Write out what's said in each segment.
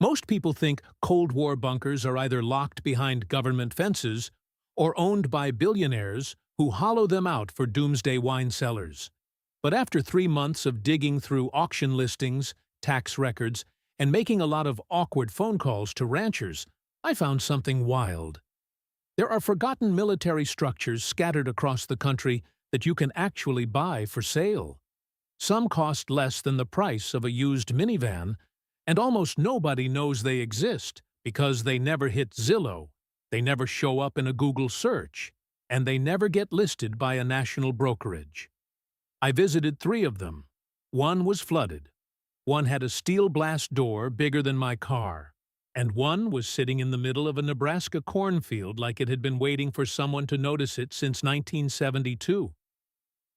Most people think Cold War bunkers are either locked behind government fences or owned by billionaires who hollow them out for doomsday wine cellars. But after 3 months of digging through auction listings, tax records, and making a lot of awkward phone calls to ranchers, I found something wild. There are forgotten military structures scattered across the country that you can actually buy for sale. Some cost less than the price of a used minivan, and almost nobody knows they exist because they never hit Zillow, they never show up in a Google search, and they never get listed by a national brokerage. I visited 3 of them. One was flooded. One had a steel blast door bigger than my car. And one was sitting in the middle of a Nebraska cornfield like it had been waiting for someone to notice it since 1972.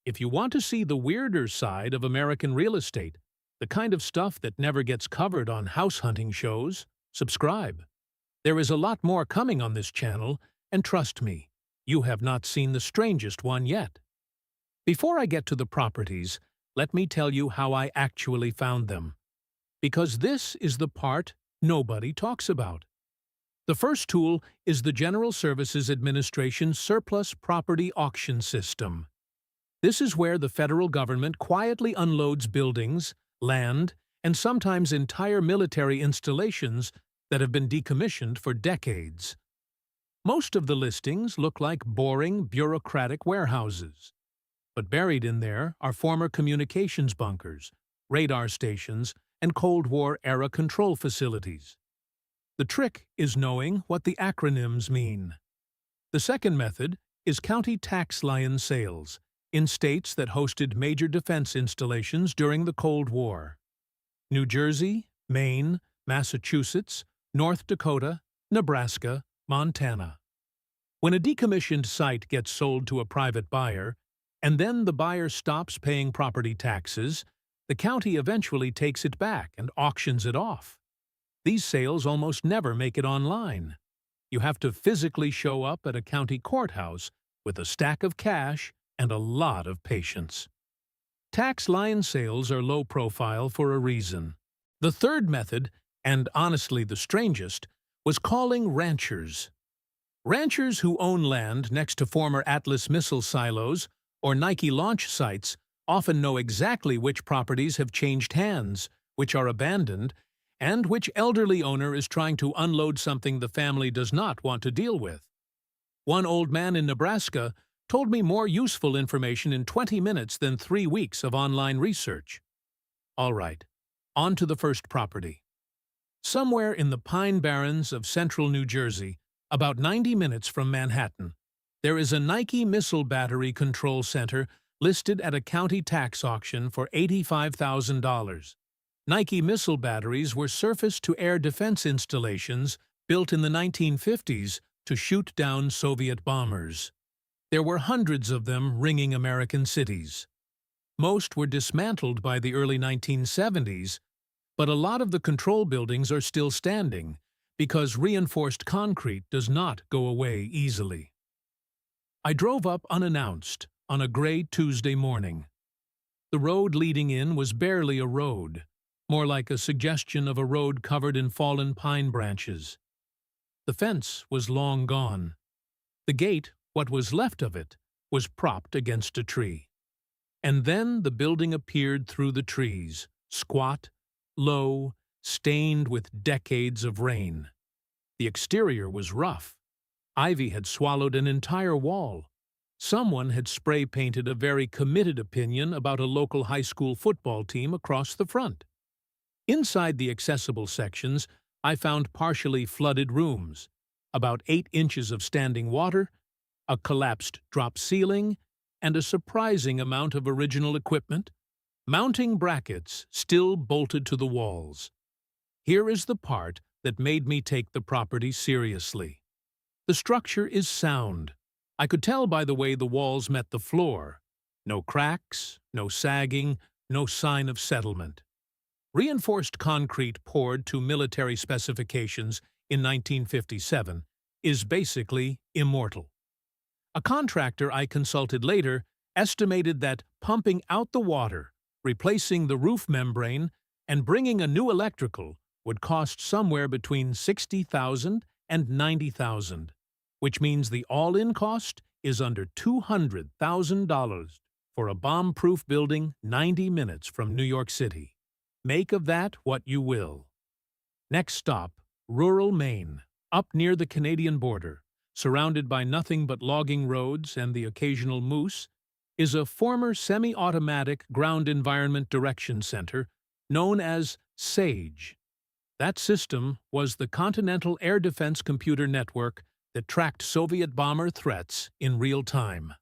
If you want to see the weirder side of American real estate, the kind of stuff that never gets covered on house hunting shows, subscribe. There is a lot more coming on this channel, and trust me, you have not seen the strangest one yet. Before I get to the properties, let me tell you how I actually found them. Because this is the part nobody talks about. The first tool is the General Services Administration Surplus Property Auction System. This is where the federal government quietly unloads buildings, land, and sometimes entire military installations that have been decommissioned for decades. Most of the listings look like boring, bureaucratic warehouses. But buried in there are former communications bunkers, radar stations, and Cold War-era control facilities. The trick is knowing what the acronyms mean. The second method is county tax lion sales in states that hosted major defense installations during the Cold War: New Jersey, Maine, Massachusetts, North Dakota, Nebraska, Montana. When a decommissioned site gets sold to a private buyer, and then the buyer stops paying property taxes, the county eventually takes it back and auctions it off. These sales almost never make it online. You have to physically show up at a county courthouse with a stack of cash and a lot of patience. Tax lion sales are low profile for a reason. The third method, and honestly the strangest, was calling ranchers. Ranchers who own land next to former Atlas missile silos or Nike launch sites often know exactly which properties have changed hands, which are abandoned, and which elderly owner is trying to unload something the family does not want to deal with. One old man in Nebraska told me more useful information in 20 minutes than 3 weeks of online research. All right, on to the first property. Somewhere in the Pine Barrens of central New Jersey, about 90 minutes from Manhattan, there is a Nike missile battery control center listed at a county tax auction for $85,000. Nike missile batteries were surface-to-air defense installations built in the 1950s to shoot down Soviet bombers. There were hundreds of them ringing American cities. Most were dismantled by the early 1970s, but a lot of the control buildings are still standing because reinforced concrete does not go away easily. I drove up unannounced on a gray Tuesday morning. The road leading in was barely a road, more like a suggestion of a road covered in fallen pine branches. The fence was long gone. The gate, what was left of it, was propped against a tree. And then the building appeared through the trees, squat, low, stained with decades of rain. The exterior was rough. Ivy had swallowed an entire wall. Someone had spray-painted a very committed opinion about a local high school football team across the front. Inside the accessible sections, I found partially flooded rooms, about 8 inches of standing water, a collapsed drop ceiling, and a surprising amount of original equipment, mounting brackets still bolted to the walls. Here is the part that made me take the property seriously. The structure is sound. I could tell by the way the walls met the floor. No cracks, no sagging, no sign of settlement. Reinforced concrete poured to military specifications in 1957 is basically immortal. A contractor I consulted later estimated that pumping out the water, replacing the roof membrane, and bringing a new electrical would cost somewhere between $60,000 and $90,000, which means the all-in cost is under $200,000 for a bomb-proof building 90 minutes from New York City. Make of that what you will. Next stop, rural Maine, up near the Canadian border, surrounded by nothing but logging roads and the occasional moose, is a former semi-automatic ground environment direction center known as SAGE. That system was the Continental Air Defense Computer Network that tracked Soviet bomber threats in real time.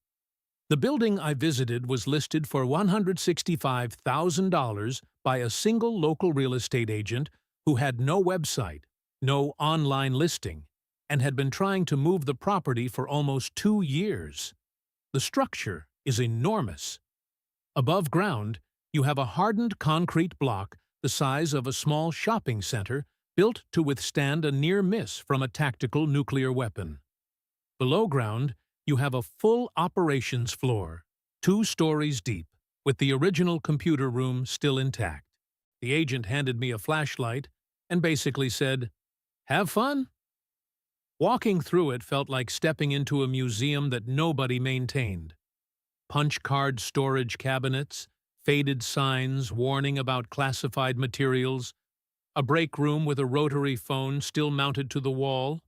The building I visited was listed for $165,000 by a single local real estate agent who had no website, no online listing, and had been trying to move the property for almost 2 years. The structure is enormous. Above ground, you have a hardened concrete block the size of a small shopping center built to withstand a near miss from a tactical nuclear weapon. Below ground, you have a full operations floor, 2 stories deep, with the original computer room still intact. The agent handed me a flashlight and basically said, "Have fun." Walking through it felt like stepping into a museum that nobody maintained. Punch card storage cabinets, faded signs warning about classified materials, a break room with a rotary phone still mounted to the wall.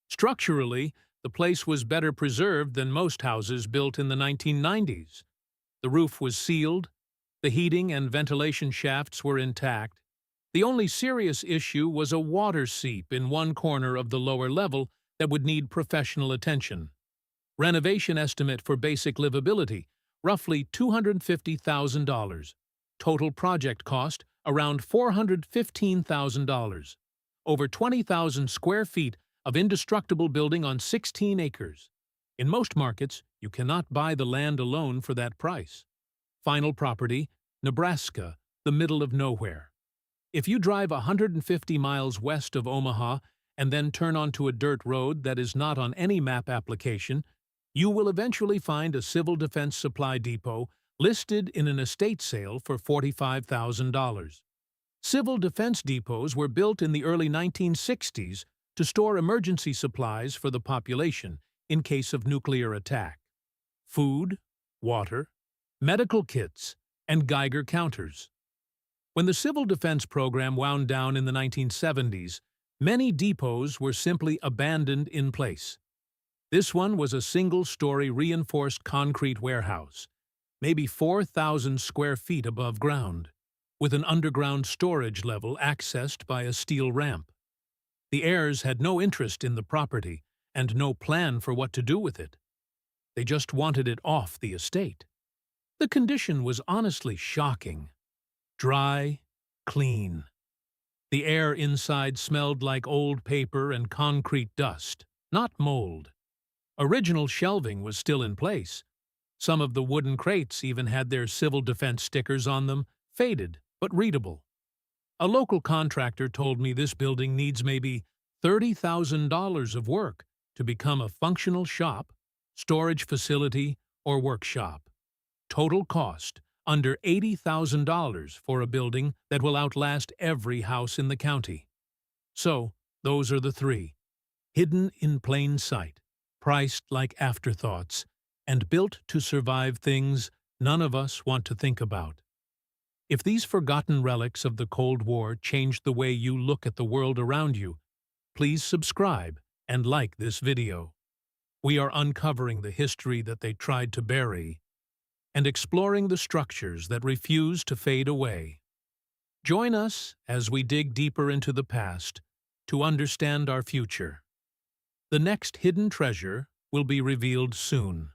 Structurally, the place was better preserved than most houses built in the 1990s. The roof was sealed, the heating and ventilation shafts were intact. The only serious issue was a water seep in one corner of the lower level that would need professional attention. Renovation estimate for basic livability, roughly $250,000. Total project cost, around $415,000. Over 20,000 square feet of indestructible building on 16 acres. In most markets, you cannot buy the land alone for that price. Final property, Nebraska, the middle of nowhere. If you drive 150 miles west of Omaha and then turn onto a dirt road that is not on any map application, you will eventually find a civil defense supply depot listed in an estate sale for $45,000. Civil defense depots were built in the early 1960s to store emergency supplies for the population in case of nuclear attack. Food, water, medical kits, and Geiger counters. When the civil defense program wound down in the 1970s, many depots were simply abandoned in place. This one was a single-story reinforced concrete warehouse, maybe 4,000 square feet above ground, with an underground storage level accessed by a steel ramp. The heirs had no interest in the property and no plan for what to do with it. They just wanted it off the estate. The condition was honestly shocking. Dry, clean. The air inside smelled like old paper and concrete dust, not mold. Original shelving was still in place. Some of the wooden crates even had their civil defense stickers on them, faded but readable. A local contractor told me this building needs maybe $30,000 of work to become a functional shop, storage facility, or workshop. Total cost, under $80,000 for a building that will outlast every house in the county. So, those are the 3. Hidden in plain sight, priced like afterthoughts, and built to survive things none of us want to think about. If these forgotten relics of the Cold War changed the way you look at the world around you, please subscribe and like this video. We are uncovering the history that they tried to bury and exploring the structures that refuse to fade away. Join us as we dig deeper into the past to understand our future. The next hidden treasure will be revealed soon.